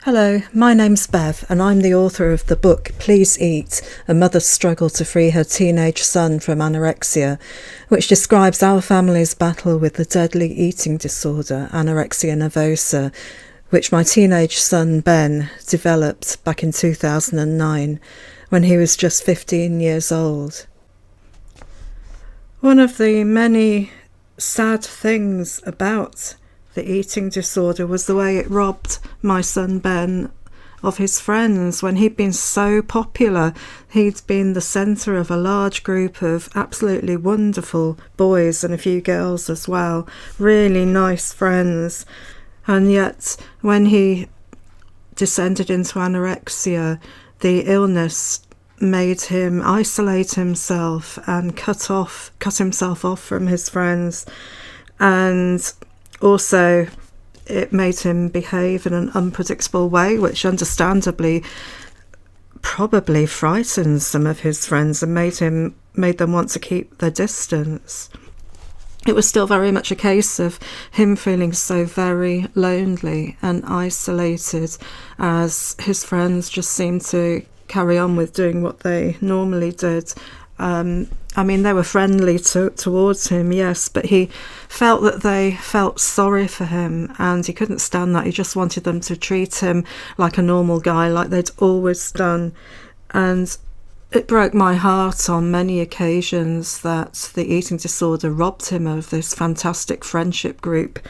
Hello, my name's Bev and I'm the author of the book Please Eat, A Mother's Struggle to Free Her Teenage Son from Anorexia, which describes our family's battle with the deadly eating disorder, anorexia nervosa, which my teenage son Ben developed back in 2009 when he was just 15 years old. One of the many sad things about the eating disorder was the way it robbed my son Ben of his friends. When he'd been so popular, he'd been the centre of a large group of absolutely wonderful boys and a few girls as well, really nice friends. And yet when he descended into anorexia, the illness made him isolate himself and cut himself off from his friends, and also it made him behave in an unpredictable way, which understandably probably frightened some of his friends and made them want to keep their distance. It was still very much a case of him feeling so very lonely and isolated, as his friends just seemed to carry on with doing what they normally did. They were friendly towards him, yes, but he felt that they felt sorry for him, and he couldn't stand that. He just wanted them to treat him like a normal guy, like they'd always done. And it broke my heart on many occasions that the eating disorder robbed him of this fantastic friendship group.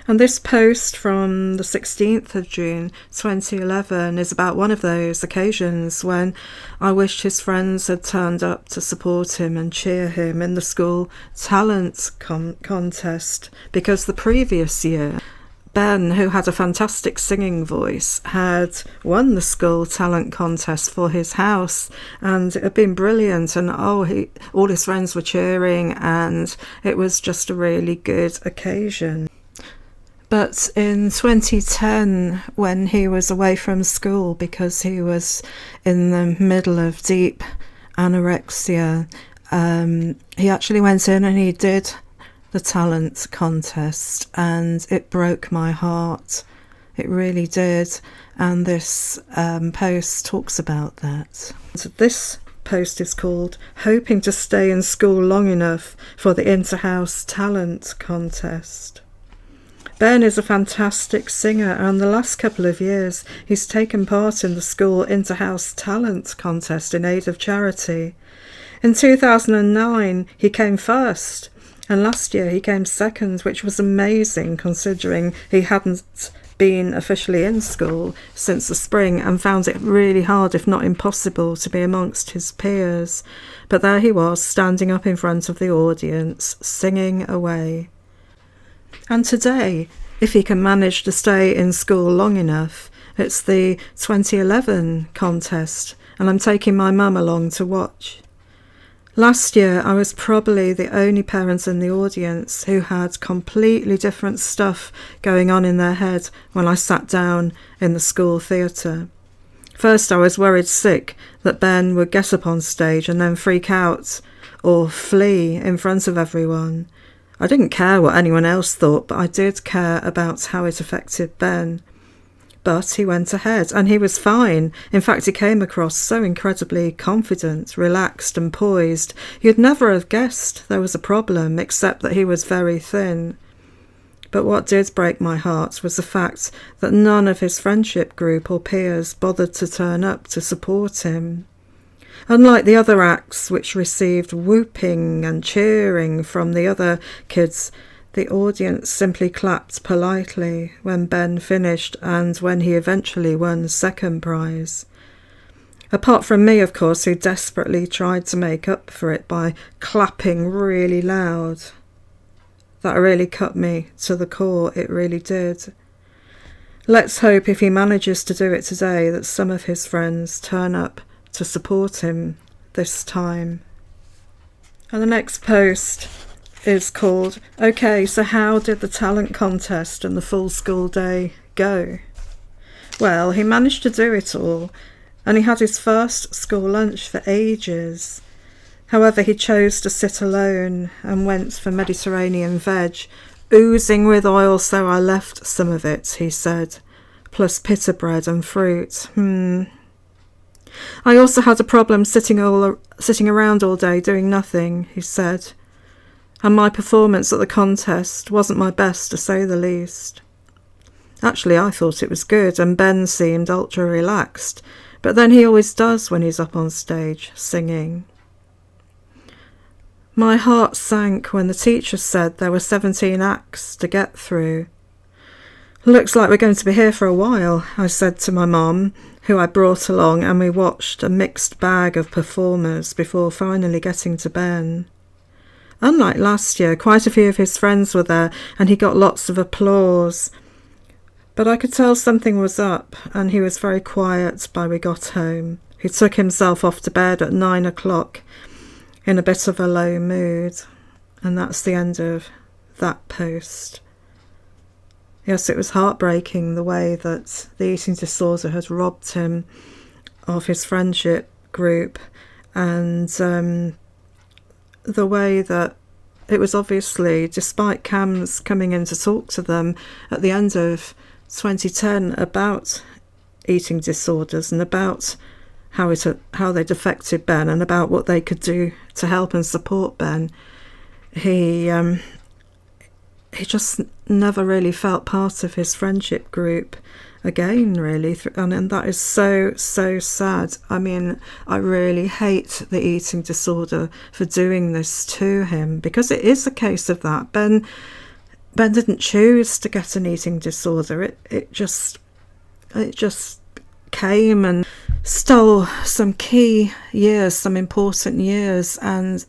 And this post from the 16th of June 2011 is about one of those occasions when I wished his friends had turned up to support him and cheer him in the school talent contest, because the previous year Ben, who had a fantastic singing voice, had won the school talent contest for his house, and it had been brilliant, and all his friends were cheering, and it was just a really good occasion. But in 2010, when he was away from school because he was in the middle of deep anorexia, he actually went in and he did the talent contest, and it broke my heart. It really did. And this post talks about that. So this post is called "Hoping to Stay in School Long Enough for the Inter-House Talent Contest." Ben is a fantastic singer, and the last couple of years he's taken part in the school inter-house talent contest in aid of charity. In 2009 he came first, and last year he came second, which was amazing considering he hadn't been officially in school since the spring and found it really hard, if not impossible, to be amongst his peers. But there he was, standing up in front of the audience, singing away. And today, if he can manage to stay in school long enough, it's the 2011 contest, and I'm taking my mum along to watch. Last year, I was probably the only parent in the audience who had completely different stuff going on in their head when I sat down in the school theatre. First, I was worried sick that Ben would get up on stage and then freak out or flee in front of everyone. I didn't care what anyone else thought, but I did care about how it affected Ben. But he went ahead, and he was fine. In fact, he came across so incredibly confident, relaxed and poised. You'd never have guessed there was a problem, except that he was very thin. But what did break my heart was the fact that none of his friendship group or peers bothered to turn up to support him. Unlike the other acts, which received whooping and cheering from the other kids, the audience simply clapped politely when Ben finished and when he eventually won second prize. Apart from me, of course, who desperately tried to make up for it by clapping really loud. That really cut me to the core, it really did. Let's hope if he manages to do it today that some of his friends turn up to support him this time. And the next post is called, "Okay, so how did the talent contest and the full school day go?" Well, he managed to do it all, and he had his first school lunch for ages. However, he chose to sit alone and went for Mediterranean veg, oozing with oil, so I left some of it, he said. plus pita bread and fruit. I also had a problem sitting around all day doing nothing, he said, and my performance at the contest wasn't my best, to say the least. Actually, I thought it was good, and Ben seemed ultra relaxed, but then he always does when he's up on stage singing. My heart sank when the teacher said there were 17 acts to get through. Looks like we're going to be here for a while, I said to my mum, who I brought along, and we watched a mixed bag of performers before finally getting to Ben. Unlike last year, quite a few of his friends were there, and he got lots of applause. But I could tell something was up, and he was very quiet by we got home. He took himself off to bed at 9 o'clock in a bit of a low mood, and that's the end of that post. Yes, it was heartbreaking the way that the eating disorder had robbed him of his friendship group, and the way that it was obviously, despite Cam's coming in to talk to them at the end of 2010 about eating disorders and about how they'd affected Ben and about what they could do to help and support Ben, he just never really felt part of his friendship group again, really, and that is so sad. I mean, I really hate the eating disorder for doing this to him, because it is a case of that. Ben didn't choose to get an eating disorder. It just came and stole some key years, some important years, and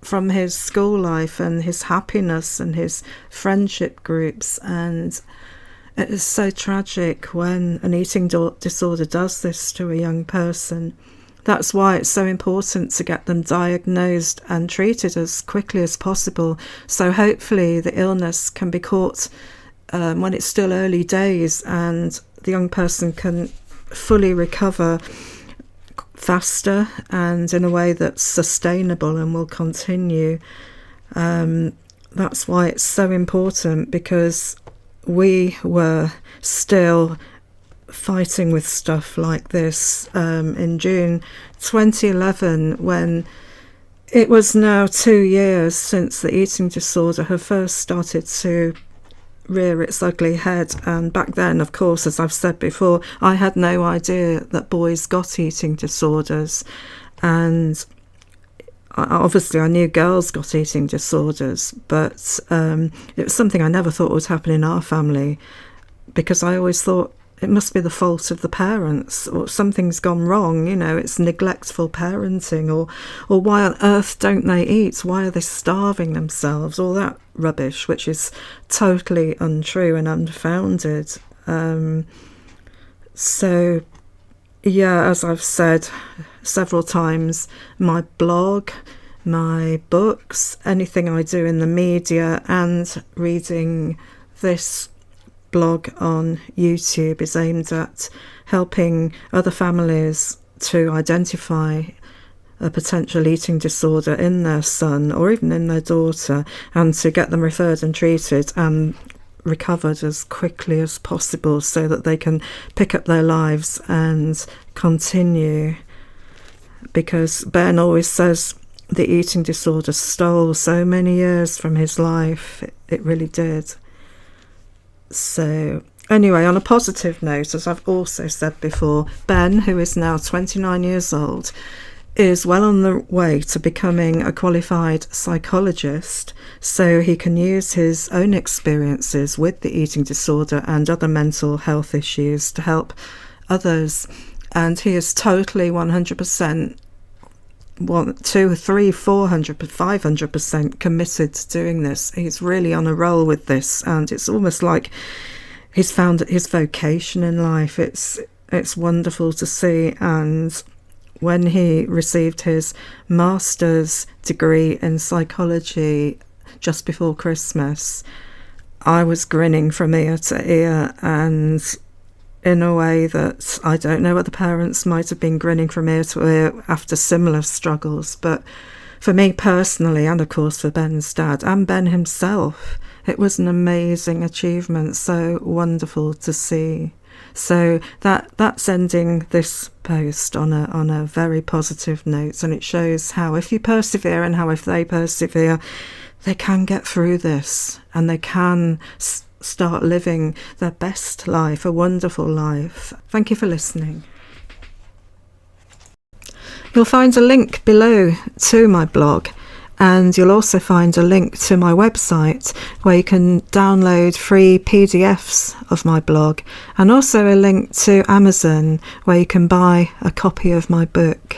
from his school life and his happiness and his friendship groups. And it is so tragic when an eating disorder does this to a young person. That's why it's so important to get them diagnosed and treated as quickly as possible, so hopefully the illness can be caught when it's still early days, and the young person can fully recover faster and in a way that's sustainable and will continue. That's why it's so important, because we were still fighting with stuff like this in June 2011, when it was now 2 years since the eating disorder had first started to rear its ugly head. And back then, of course, as I've said before, I had no idea that boys got eating disorders, and obviously I knew girls got eating disorders, but it was something I never thought would happen in our family, because I always thought it must be the fault of the parents, or something's gone wrong, it's neglectful parenting, or why on earth don't they eat? Why are they starving themselves? All that rubbish, which is totally untrue and unfounded. So, yeah, as I've said several times, my blog, my books, anything I do in the media, and reading this blog on YouTube is aimed at helping other families to identify a potential eating disorder in their son or even in their daughter, and to get them referred and treated and recovered as quickly as possible so that they can pick up their lives and continue. Because Ben always says the eating disorder stole so many years from his life. It really did. So anyway, on a positive note, as I've also said before, Ben, who is now 29 years old, is well on the way to becoming a qualified psychologist, so he can use his own experiences with the eating disorder and other mental health issues to help others. And he is totally 100%, 2, 3, 400, 500% committed to doing this. He's really on a roll with this, and it's almost like he's found his vocation in life. It's wonderful to see. And when he received his master's degree in psychology just before Christmas, I was grinning from ear to ear, and in a way that I don't know what the parents might have been grinning from ear to ear after similar struggles. But for me personally, and of course for Ben's dad and Ben himself, it was an amazing achievement, so wonderful to see. So that's ending this post on a very positive note, and it shows how if you persevere and how if they persevere, they can get through this, and they can start living their best life, a wonderful life. Thank you for listening. You'll find a link below to my blog, and you'll also find a link to my website where you can download free PDFs of my blog, and also a link to Amazon where you can buy a copy of my book.